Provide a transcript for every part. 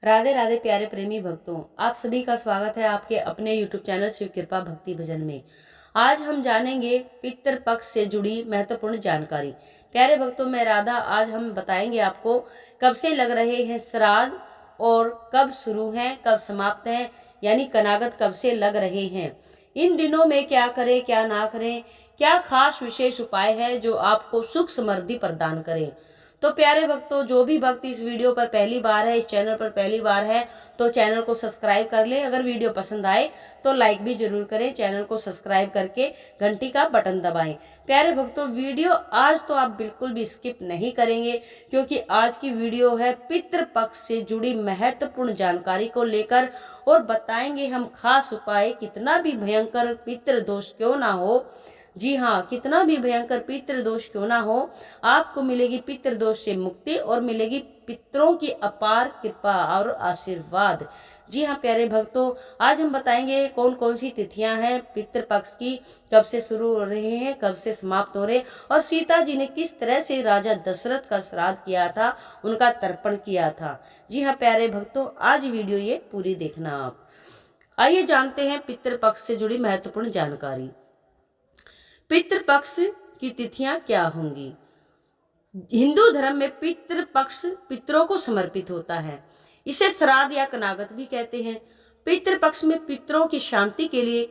राधे राधे प्यारे प्रेमी भक्तों, आप सभी का स्वागत है आपके अपने YouTube चैनल शिव कृपा भक्ति भजन में। आज हम जानेंगे पितृ पक्ष से जुड़ी महत्वपूर्ण जानकारी। प्यारे भक्तों, मैं राधा आज हम बताएंगे आपको कब से लग रहे हैं श्राद्ध और कब शुरू हैं, कब समाप्त हैं, यानी कनागत कब से लग रहे हैं। इन दिनों में क्या करें, क्या ना करें, क्या खास विशेष उपाय है जो आपको सुख समृद्धि प्रदान करें। तो प्यारे भक्तों, जो भी भक्त इस वीडियो पर पहली बार है, इस चैनल पर पहली बार है, तो चैनल को सब्सक्राइब कर ले। अगर वीडियो पसंद आए तो लाइक भी जरूर करें। चैनल को सब्सक्राइब करके घंटी का बटन दबाएं। प्यारे भक्तों, वीडियो आज तो आप बिल्कुल भी स्किप नहीं करेंगे, क्योंकि आज की वीडियो है पितृपक्ष से जुड़ी महत्वपूर्ण जानकारी को लेकर, और बताएंगे हम खास उपाय। कितना भी भयंकर पितृदोष क्यों ना हो, जी हाँ, कितना भी भयंकर पितृदोष क्यों ना हो, आपको मिलेगी पितृदोष से मुक्ति और मिलेगी पितरों की अपार कृपा और आशीर्वाद। जी हाँ प्यारे भक्तों, आज हम बताएंगे कौन कौन सी तिथियां हैं पितृपक्ष की, कब से शुरू हो रहे हैं, कब से समाप्त हो रहे, और सीता जी ने किस तरह से राजा दशरथ का श्राद्ध किया था, उनका तर्पण किया था। जी हाँ प्यारे भक्तों, आज वीडियो ये पूरी देखना आप। आइए जानते हैं पितृपक्ष से जुड़ी महत्वपूर्ण जानकारी। पितृपक्ष की तिथियां क्या होंगी। हिंदू धर्म में पितृपक्ष पितरों को समर्पित होता है। इसे श्राद्ध या कनागत भी कहते हैं। पितृपक्ष में पितरों की शांति के लिए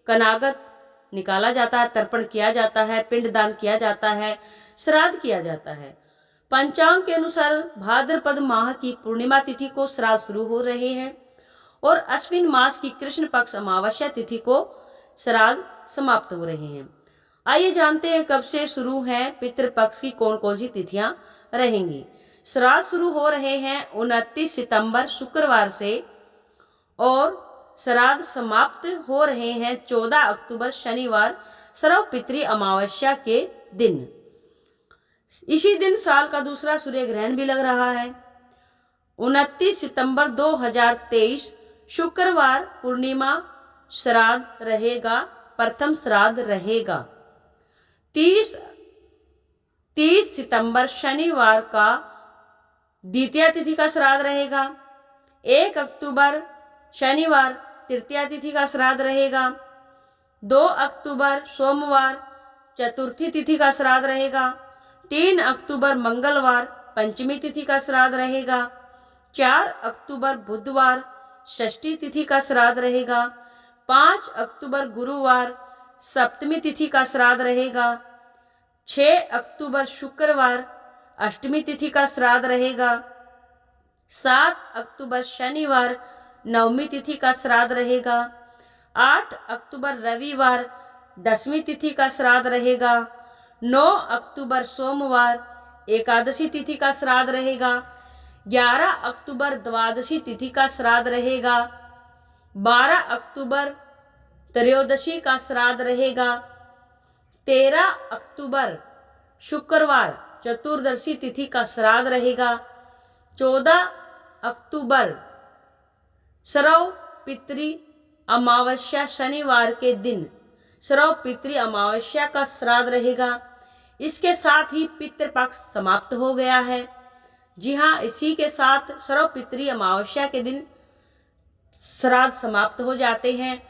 कनागत निकाला जाता है, तर्पण किया जाता है, पिंडदान किया जाता है, श्राद्ध किया जाता है। पंचांग के अनुसार भाद्रपद माह की पूर्णिमा तिथि को श्राद्ध शुरू हो रहे हैं और अश्विन मास की कृष्ण पक्ष अमावस्या तिथि को श्राद्ध समाप्त हो रहे हैं। आइए जानते हैं कब से शुरू हैं पितृपक्ष की कौन कौन सी तिथियां रहेंगी। श्राद्ध शुरू हो रहे हैं 29 सितंबर शुक्रवार से और श्राद्ध समाप्त हो रहे हैं 14 अक्टूबर शनिवार सर्व पितृ अमावस्या के दिन। इसी दिन साल का दूसरा सूर्य ग्रहण भी लग रहा है। 29 सितंबर 2023 शुक्रवार पूर्णिमा श्राद्ध रहेगा, प्रथम श्राद्ध रहेगा। 30 सितंबर शनिवार का द्वितीय तिथि का श्राद्ध रहेगा। 1 अक्टूबर शनिवार तृतीय तिथि का श्राद्ध रहेगा। 2 अक्टूबर सोमवार चतुर्थी तिथि का श्राद्ध रहेगा। 3 अक्टूबर मंगलवार पंचमी तिथि का श्राद्ध रहेगा। 4 अक्टूबर बुधवार षष्ठी तिथि का श्राद्ध रहेगा। 5 अक्टूबर गुरुवार सप्तमी तिथि का श्राद्ध रहेगा। 6 अक्टूबर शुक्रवार अष्टमी तिथि का श्राद्ध रहेगा। 7 अक्टूबर शनिवार नवमी तिथि का श्राद्ध रहेगा। 8 अक्टूबर रविवार दसवीं तिथि का श्राद्ध रहेगा। 9 अक्टूबर सोमवार एकादशी तिथि का श्राद्ध रहेगा। 11 अक्टूबर द्वादशी तिथि का श्राद्ध रहेगा। 12 अक्टूबर त्रयोदशी का श्राद्ध रहेगा। 13 अक्टूबर शुक्रवार चतुर्दशी तिथि का श्राद्ध रहेगा। 14 अक्टूबर सर्व पितृ अमावस्या शनिवार के दिन सर्व पितृ अमावस्या का श्राद्ध रहेगा। इसके साथ ही पितृपक्ष समाप्त हो गया है। जी हाँ, इसी के साथ सर्व पितृ अमावस्या के दिन श्राद्ध समाप्त हो जाते हैं,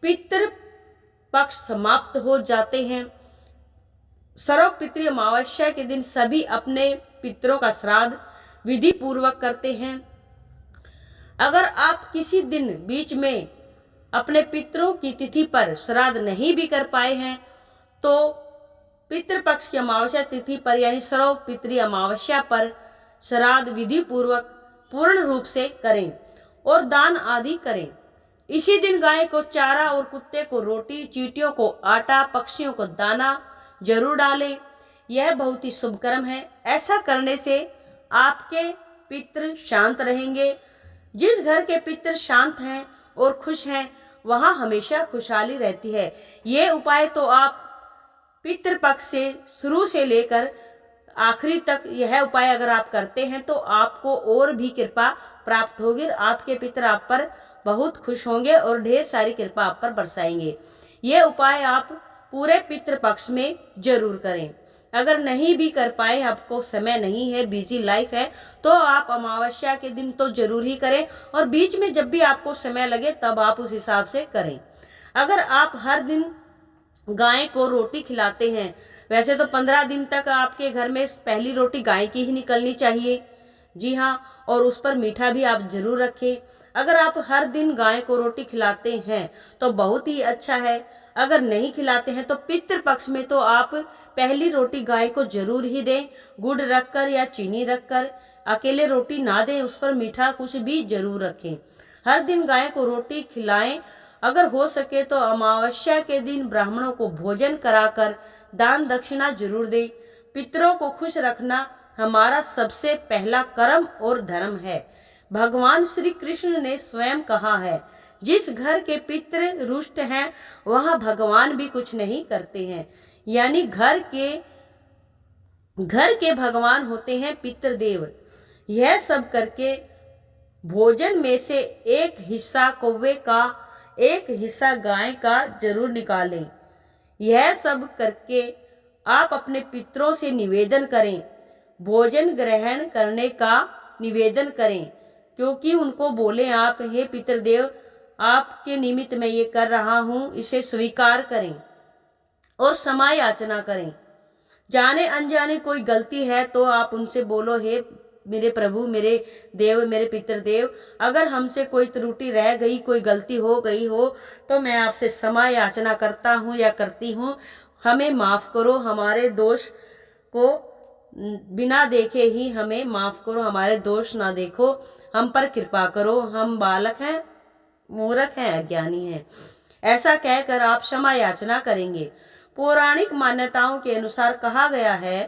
पितृ पक्ष समाप्त हो जाते हैं। सर्व पितृ अमावस्या के दिन सभी अपने पितरों का श्राद्ध विधि पूर्वक करते हैं। अगर आप किसी दिन बीच में अपने पितरों की तिथि पर श्राद्ध नहीं भी कर पाए हैं, तो पितृपक्ष की अमावस्या तिथि पर यानी सर्व पितृ अमावस्या पर श्राद्ध विधि पूर्वक पूर्ण रूप से करें और दान आदि करें। इसी दिन गाय को चारा और कुत्ते को रोटी, चींटियों को आटा, पक्षियों को दाना जरूर डालें। यह बहुत ही शुभ कर्म है। ऐसा करने से आपके पितृ शांत रहेंगे। जिस घर के पितृ शांत हैं और खुश हैं, वहां हमेशा खुशहाली रहती है। ये उपाय तो आप पितृपक्ष से शुरू से लेकर आखिरी तक यह उपाय अगर आप करते हैं तो आपको और भी कृपा प्राप्त होगी। आपके पितर आप पर बहुत खुश होंगे और ढेर सारी कृपा आप पर बरसाएंगे। ये उपाय आप पूरे पितृपक्ष में जरूर करें। अगर नहीं भी कर पाए, आपको समय नहीं है, बिजी लाइफ है, तो आप अमावस्या के दिन तो जरूर ही करें, और बीच में जब भी आपको समय लगे तब आप उस हिसाब से करें। अगर आप हर दिन गाय को रोटी खिलाते हैं, वैसे तो 15 दिन तक आपके घर में पहली रोटी गाय की ही निकलनी चाहिए, जी हाँ, और उस पर मीठा भी आप जरूर रखें। अगर आप हर दिन गाय को रोटी खिलाते हैं तो बहुत ही अच्छा है। अगर नहीं खिलाते हैं तो पितृ पक्ष में तो आप पहली रोटी गाय को जरूर ही दें, गुड़ रखकर या चीनी रखकर। अकेले रोटी ना दें, उस पर मीठा कुछ भी जरूर रखें। हर दिन गाय को रोटी खिलाएं। अगर हो सके तो अमावस्या के दिन ब्राह्मणों को भोजन कराकर दान दक्षिणा जरूर दें। पितरों को खुश रखना हमारा सबसे पहला कर्म और धर्म है। भगवान श्री कृष्ण ने स्वयं कहा है, जिस घर के पितृ रुष्ट हैं वहां भगवान भी कुछ नहीं करते हैं। यानी घर के भगवान होते हैं पितृदेव। यह सब करके भोजन में से एक हिस्सा कौवे का, एक हिस्सा गाय का जरूर निकालें। यह सब करके आप अपने पितरों से निवेदन करें, भोजन ग्रहण करने का निवेदन करें, क्योंकि उनको बोले आप, हे पितृदेव, आपके निमित्त मैं ये कर रहा हूँ, इसे स्वीकार करें और क्षमा याचना करें। जाने अनजाने कोई गलती है तो आप उनसे बोलो, हे मेरे प्रभु, मेरे देव, मेरे पितृदेव, अगर हमसे कोई त्रुटि रह गई, कोई गलती हो गई हो तो मैं आपसे क्षमा याचना करता हूँ या करती हूँ, हमें माफ़ करो, हमारे दोष को बिना देखे ही हमें माफ़ करो, हमारे दोष ना देखो, हम पर कृपा करो, हम बालक हैं, मूर्ख हैं, अज्ञानी हैं। ऐसा कहकर आप क्षमा याचना करेंगे। पौराणिक मान्यताओं के अनुसार कहा गया है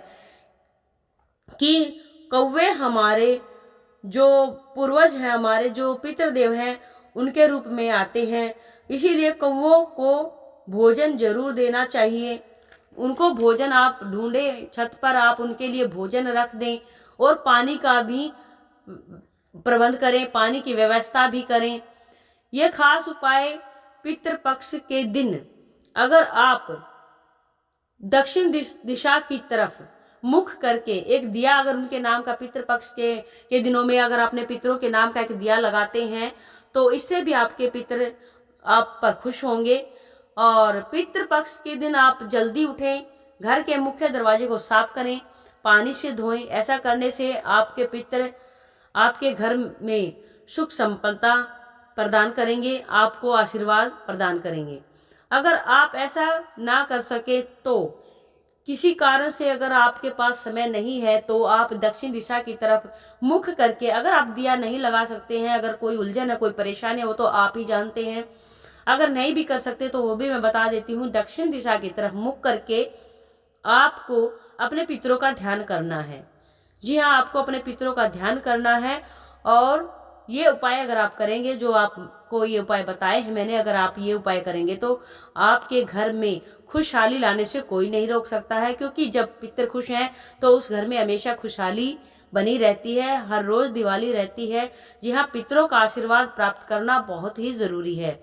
कि कौवे हमारे जो पूर्वज हैं, हमारे जो पितृदेव हैं, उनके रूप में आते हैं, इसीलिए कौवों को भोजन जरूर देना चाहिए। उनको भोजन आप ढूंढें, छत पर आप उनके लिए भोजन रख दें और पानी का भी प्रबंध करें, पानी की व्यवस्था भी करें। ये खास उपाय पितृपक्ष के दिन अगर आप दक्षिण दिशा की तरफ मुख करके एक दिया, अगर उनके नाम का पितृपक्ष के दिनों में अगर अपने पितरों के नाम का एक दिया लगाते हैं तो इससे भी आपके पितर आप पर खुश होंगे। और पितृपक्ष के दिन आप जल्दी उठें, घर के मुख्य दरवाजे को साफ करें, पानी से धोएं। ऐसा करने से आपके पितर आपके घर में सुख संपन्नता प्रदान करेंगे, आपको आशीर्वाद प्रदान करेंगे। अगर आप ऐसा ना कर सके तो किसी कारण से अगर आपके पास समय नहीं है तो आप दक्षिण दिशा की तरफ मुख करके, अगर आप दिया नहीं लगा सकते हैं, अगर कोई उलझन है, कोई परेशानी है, वो तो आप ही जानते हैं। अगर नहीं भी कर सकते तो वो भी मैं बता देती हूँ। दक्षिण दिशा की तरफ मुख करके आपको अपने पितरों का ध्यान करना है। जी हाँ, आपको अपने पितरों का ध्यान करना है। और ये उपाय अगर आप करेंगे, जो आपको ये उपाय बताए हैं मैंने, अगर आप ये उपाय करेंगे तो आपके घर में खुशहाली लाने से कोई नहीं रोक सकता है, क्योंकि जब पितर खुश हैं तो उस घर में हमेशा खुशहाली बनी रहती है, हर रोज दिवाली रहती है। जी हाँ, पितरों का आशीर्वाद प्राप्त करना बहुत ही जरूरी है।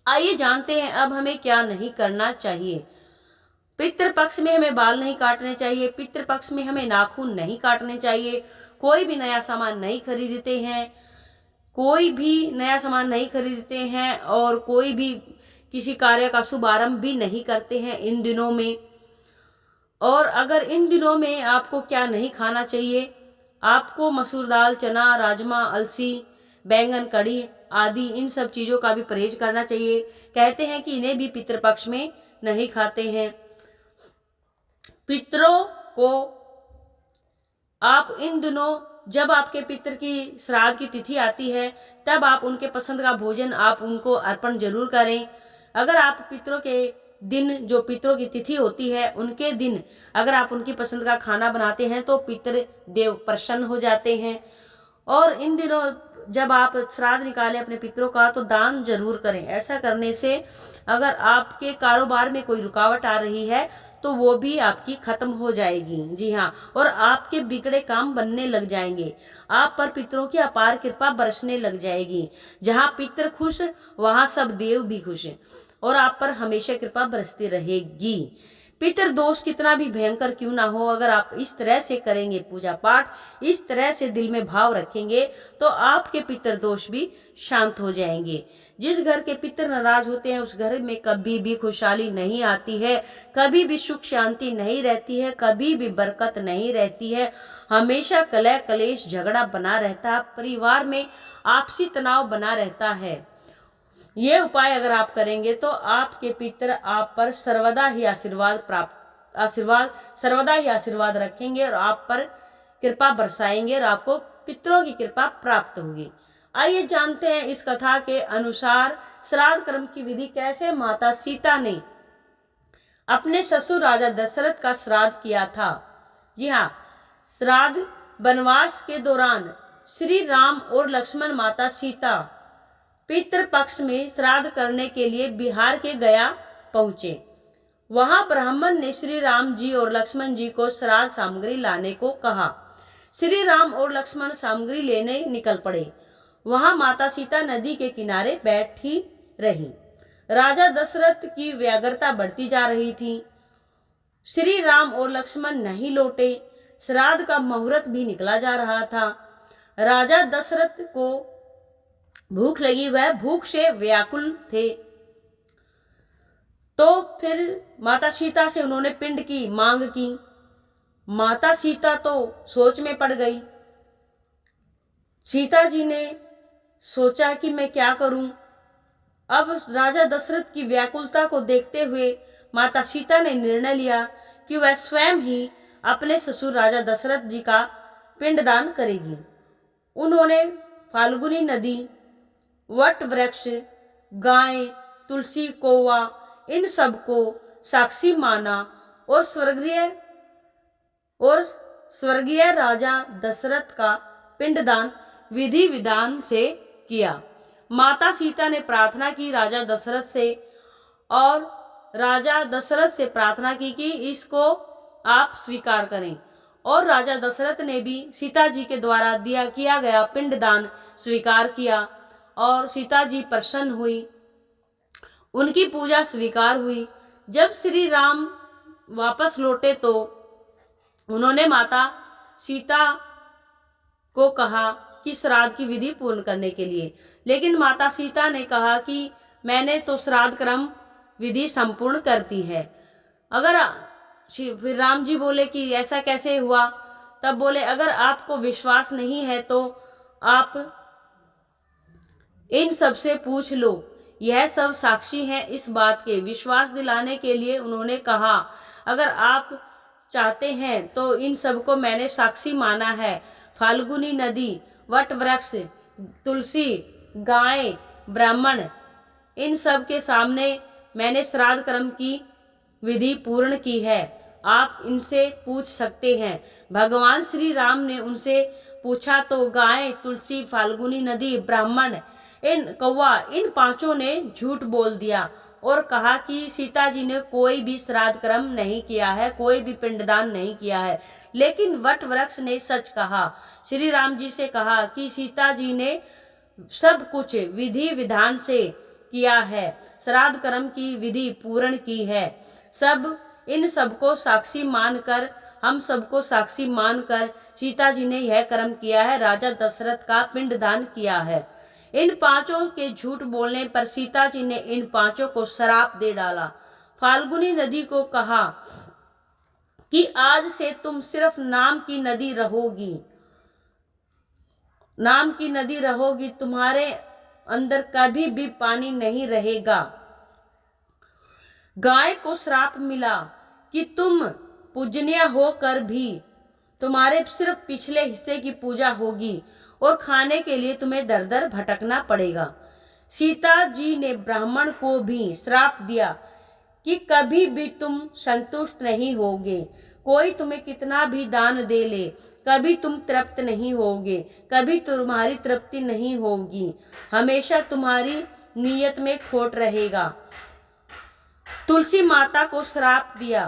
आइए जानते हैं अब हमें क्या नहीं करना चाहिए। पितृपक्ष में हमें बाल नहीं काटने चाहिए, पितृपक्ष में हमें नाखून नहीं काटने चाहिए, कोई भी नया सामान नहीं खरीदते हैं, कोई भी नया सामान नहीं खरीदते हैं, और कोई भी किसी कार्य का शुभारंभ भी नहीं करते हैं इन दिनों में। और अगर इन दिनों में आपको क्या नहीं खाना चाहिए, आपको मसूर दाल, चना, राजमा, अलसी, बैंगन, कढ़ी आदि इन सब चीज़ों का भी परहेज करना चाहिए। कहते हैं कि इन्हें भी पितृपक्ष में नहीं खाते हैं। पितरों को आप इन दिनों, जब आपके पितर की श्राद्ध की तिथि आती है, तब आप उनके पसंद का भोजन आप उनको अर्पण जरूर करें। अगर आप पितरों के दिन, जो पितरों की तिथि होती है उनके दिन अगर आप उनकी पसंद का खाना बनाते हैं तो पितर देव प्रसन्न हो जाते हैं। और इन दिनों जब आप श्राद्ध निकालें अपने पितरों का तो दान जरूर करें। ऐसा करने से अगर आपके कारोबार में कोई रुकावट आ रही है तो वो भी आपकी खत्म हो जाएगी। जी हाँ, और आपके बिगड़े काम बनने लग जाएंगे, आप पर पितरों की अपार कृपा बरसने लग जाएगी। जहाँ पितर खुश वहाँ सब देव भी खुश, और आप पर हमेशा कृपा बरसती रहेगी। पितृ दोष कितना भी भयंकर क्यों ना हो, अगर आप इस तरह से करेंगे पूजा पाठ, इस तरह से दिल में भाव रखेंगे, तो आपके पितृ दोष भी शांत हो जाएंगे। जिस घर के पितृ नाराज होते हैं उस घर में कभी भी खुशहाली नहीं आती है, कभी भी सुख शांति नहीं रहती है, कभी भी बरकत नहीं रहती है। हमेशा कलह कलेश झगड़ा बना रहता है, परिवार में आपसी तनाव बना रहता है। ये उपाय अगर आप करेंगे तो आपके पितृ आप पर सर्वदा ही आशीर्वाद रखेंगे और आप पर कृपा बरसाएंगे और आपको पितरों की कृपा प्राप्त होगी। आइए जानते हैं इस कथा के अनुसार श्राद्ध कर्म की विधि कैसे माता सीता ने अपने ससुर राजा दशरथ का श्राद्ध किया था। जी हाँ, श्राद्ध वनवास के दौरान श्री राम और लक्ष्मण माता सीता पितृपक्ष में श्राद्ध करने के लिए बिहार के गया पहुंचे। वहां ब्राह्मण ने श्री राम जी और लक्ष्मण जी को श्राद्ध सामग्री लाने को कहा। श्री राम और लक्ष्मण सामग्री लेने निकल पड़े। वहां माता सीता नदी के किनारे बैठी रही। राजा दशरथ की व्यग्रता बढ़ती जा रही थी। श्री राम और लक्ष्मण नहीं लौटे। श्राद्ध का मुहूर्त भी निकला जा रहा था। राजा दशरथ को भूख लगी, वह भूख से व्याकुल थे। तो फिर माता सीता से उन्होंने पिंड की मांग की। माता सीता तो सोच में पड़ गई। सीता जी ने सोचा कि मैं क्या करूं। अब राजा दशरथ की व्याकुलता को देखते हुए माता सीता ने निर्णय लिया कि वह स्वयं ही अपने ससुर राजा दशरथ जी का पिंडदान करेगी। उन्होंने फाल्गुनी नदी, वट वृक्ष, गाय, तुलसी, कौवा, इन सब को साक्षी माना और स्वर्गीय राजा दशरथ का पिंडदान विधि विधान से किया। माता सीता ने प्रार्थना की राजा दशरथ से, और राजा दशरथ से प्रार्थना की कि इसको आप स्वीकार करें। और राजा दशरथ ने भी सीता जी के द्वारा किया गया पिंडदान स्वीकार किया और सीता जी प्रसन्न हुई। उनकी पूजा स्वीकार हुई। जब श्री राम वापस लौटे तो उन्होंने माता सीता को कहा कि श्राद्ध की विधि पूर्ण करने के लिए, लेकिन माता सीता ने कहा कि मैंने तो श्राद्ध कर्म विधि संपूर्ण कर दी है। फिर राम जी बोले कि ऐसा कैसे हुआ। तब बोले अगर आपको विश्वास नहीं है तो आप इन सब से पूछ लो, यह सब साक्षी हैं इस बात के। विश्वास दिलाने के लिए उन्होंने कहा अगर आप चाहते हैं तो इन सब को मैंने साक्षी माना है। फाल्गुनी नदी, वट वृक्ष, तुलसी, गाय, ब्राह्मण, इन सब के सामने मैंने श्राद्ध कर्म की विधि पूर्ण की है। आप इनसे पूछ सकते हैं। भगवान श्री राम ने उनसे पूछा तो गाय, तुलसी, फाल्गुनी नदी, ब्राह्मण, कौवा, इन पांचों ने झूठ बोल दिया और कहा कि सीता जी ने कोई भी श्राद्ध कर्म नहीं किया है, कोई भी पिंडदान नहीं किया है। लेकिन वट वृक्ष ने सच कहा। श्री राम जी से कहा कि सीता जी ने सब कुछ विधि विधान से किया है, श्राद्ध कर्म की विधि पूर्ण की है। इन सबको साक्षी मानकर, हम सबको साक्षी मानकर सीता जी ने यह कर्म किया है, राजा दशरथ का पिंडदान किया है। इन पांचों के झूठ बोलने पर सीता जी ने इन पांचों को श्राप दे डाला। फाल्गुनी नदी को कहा कि आज से तुम सिर्फ नाम की नदी रहोगी, नाम की नदी रहोगी, तुम्हारे अंदर कभी भी पानी नहीं रहेगा। गाय को श्राप मिला कि तुम पूजनीय होकर भी तुम्हारे सिर्फ पिछले हिस्से की पूजा होगी और खाने के लिए तुम्हें दर दर भटकना पड़ेगा। सीता जी ने ब्राह्मण को भी श्राप दिया कि कभी भी तुम संतुष्ट नहीं होगे, कोई तुम्हें कितना भी दान दे ले, कभी तुम तृप्त नहीं होगे, कभी तुम्हारी तृप्ति नहीं होगी, हमेशा तुम्हारी नीयत में खोट रहेगा। तुलसी माता को श्राप दिया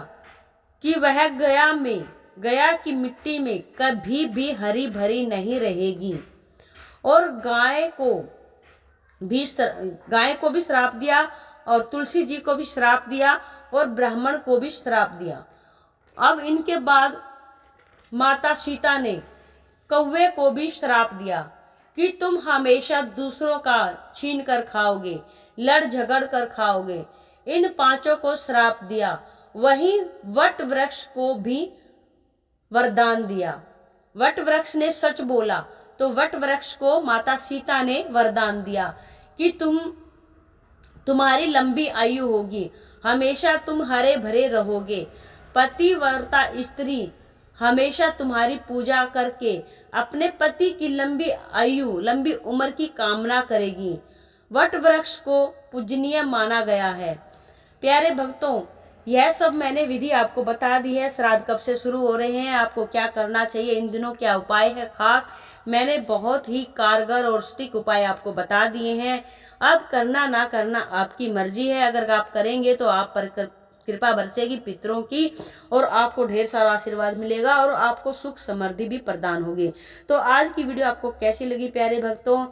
कि वह गया की मिट्टी में कभी भी हरी भरी नहीं रहेगी। और गाय को भी श्राप दिया और तुलसी जी को भी श्राप दिया और ब्राह्मण को भी श्राप दिया। अब इनके बाद माता सीता ने कौवे को भी श्राप दिया कि तुम हमेशा दूसरों का छीन कर खाओगे, लड़ झगड़ कर खाओगे। इन पांचों को श्राप दिया। वहीं वट वृक्ष को भी वरदान दिया। वट वृक्ष ने सच बोला तो वट वृक्ष को माता सीता ने वरदान दिया कि तुम्हारी लंबी आयु होगी, हमेशा तुम हरे भरे रहोगे। पतिव्रता स्त्री हमेशा तुम्हारी पूजा करके अपने पति की लंबी आयु, लंबी उम्र की कामना करेगी। वट वृक्ष को पूजनीय माना गया है। प्यारे भक्तों, यह सब मैंने विधि आपको बता दी है। श्राद्ध कब से शुरू हो रहे हैं, आपको क्या करना चाहिए, इन दिनों क्या उपाय है खास, मैंने बहुत ही कारगर और सटीक उपाय आपको बता दिए हैं। अब करना ना करना आपकी मर्जी है। अगर आप करेंगे तो आप पर कृपा बरसेगी पितरों की और आपको ढेर सारा आशीर्वाद मिलेगा और आपको सुख समृद्धि भी प्रदान होगी। तो आज की वीडियो आपको कैसी लगी प्यारे भक्तों?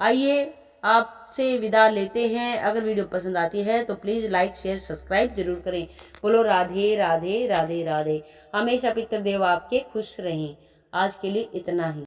आइए आपसे विदा लेते हैं। अगर वीडियो पसंद आती है तो प्लीज़ लाइक शेयर सब्सक्राइब जरूर करें। बोलो राधे राधे राधे राधे। हमेशा पितृदेव आपके खुश रहें। आज के लिए इतना ही।